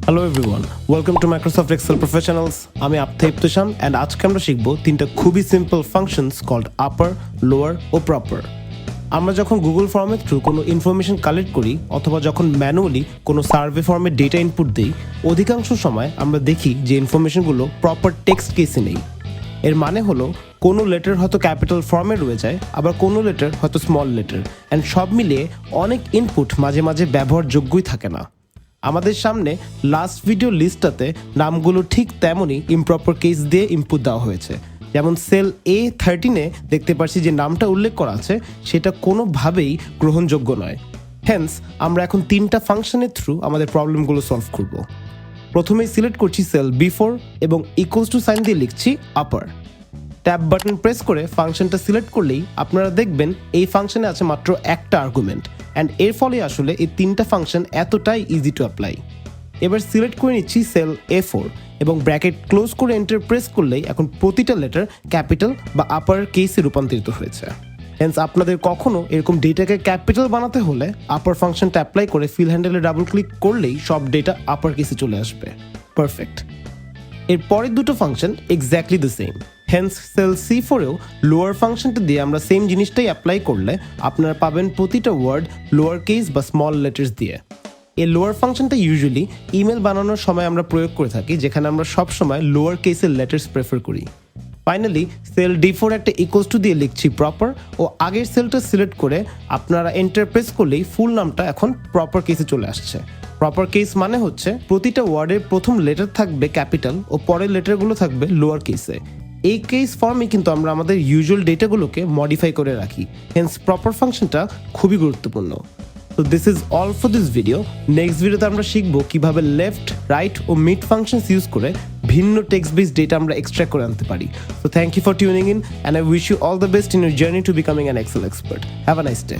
Hello everyone, welcome to Microsoft Excel professionals. আমি Apte Iftesham and আজকে আমরা শিখব তিনটা খুবই simple functions called upper, lower ও প্রপার। আমরা যখন গুগল ফর্মের থ্রু কোনো ইনফরমেশন কালেক্ট করি অথবা যখন ম্যানুয়ালি কোনো সার্ভে ফর্মে ডেটা ইনপুট দিই, অধিকাংশ সময় আমরা দেখি যে ইনফরমেশনগুলো প্রপার টেক্সট কেসে নেই। এর মানে হলো কোনো লেটার হয়তো ক্যাপিটাল ফর্মে রয়ে যায়, আবার কোনো লেটার হয়তো স্মল লেটার, অ্যান্ড সব মিলিয়ে অনেক ইনপুট মাঝে মাঝে ব্যবহারযোগ্যই থাকে না। আমাদের সামনে লাস্ট ভিডিও লিস্টটাতে নামগুলো ঠিক তেমনই ইমপ্রপার কেস দিয়ে ইনপুট দেওয়া হয়েছে। যেমন সেল A13-এ দেখতে পাচ্ছি যে নামটা উল্লেখ করা আছে সেটা কোনোভাবেই গ্রহণযোগ্য নয়। হেন্স আমরা এখন তিনটা ফাংশনের থ্রু আমাদের প্রবলেমগুলো সলভ করব। প্রথমেই সিলেক্ট করছি সেল B4 এবং ইকুয়ালস টু সাইন দিয়ে লিখছি আপার। ট্যাব বাটন প্রেস করে ফাংশনটা সিলেক্ট করলেই আপনারা দেখবেন এই ফাংশনে আছে মাত্র একটা আর্গুমেন্ট, অ্যান্ড এর ফলে আসলে এই তিনটা ফাংশন এতটাই ইজি টু অ্যাপ্লাই। এবার সিলেক্ট করে নিচ্ছি সেল A4 এবং ব্র্যাকেট ক্লোজ করে এন্টার প্রেস করলেই এখন প্রতিটা লেটার ক্যাপিটাল বা আপার কেসে রূপান্তরিত হয়েছে। হেন্স আপনাদের কখনো এরকম ডেটাকে ক্যাপিটাল বানাতে হলে আপার ফাংশনটা অ্যাপ্লাই করে ফিল হ্যান্ডেলে ডাবল ক্লিক করলেই সব ডেটা আপার কেসে চলে আসবে। পারফেক্ট। এর পরের দুটো function exactly the same. Hence cell C4-এও লোয়ার ফাংশনটা দিয়ে আমরা সেম জিনিসটাই অ্যাপ্লাই করলে আপনারা পাবেন প্রতিটা ওয়ার্ড লোয়ার কেস বা স্মল লেটার্স দিয়ে। এই লোয়ার ফাংশনটা ইউজুয়ালি ইমেল বানানোর সময় আমরা প্রয়োগ করে থাকি, যেখানে আমরা সব সময় লোয়ার কেসের লেটার্স প্রেফার করি। ফাইনালি সেল D4 একটা ইকুয়ালস টু দিয়ে লিখছি প্রপার ও আগের সেলটা সিলেক্ট করে আপনারা এন্টার প্রেস করলেই ফুল নামটা এখন প্রপার কেসে চলে আসছে। প্রপার কেস মানে হচ্ছে প্রতিটা ওয়ার্ডের প্রথম লেটার থাকবে ক্যাপিটাল ও পরের লেটারগুলো থাকবে লোয়ার কেসে। এই কেস ফর্মে কিন্তু আমরা আমাদের ইউজুয়াল ডেটাগুলোকে মডিফাই করে রাখি। হেন্স প্রপার ফাংশনটা খুবই গুরুত্বপূর্ণ। তো this is all for this video. Next ভিডিওতে আমরা শিখবো কিভাবে লেফট, রাইট ও মিড ফাংশনস ইউজ করে ভিন্ন টেক্সট বেসড ডেটা আমরা এক্সট্রাক্ট করে আনতে পারি। So thank you for tuning in and I wish you all the best in your journey to becoming an Excel expert. Have a nice day.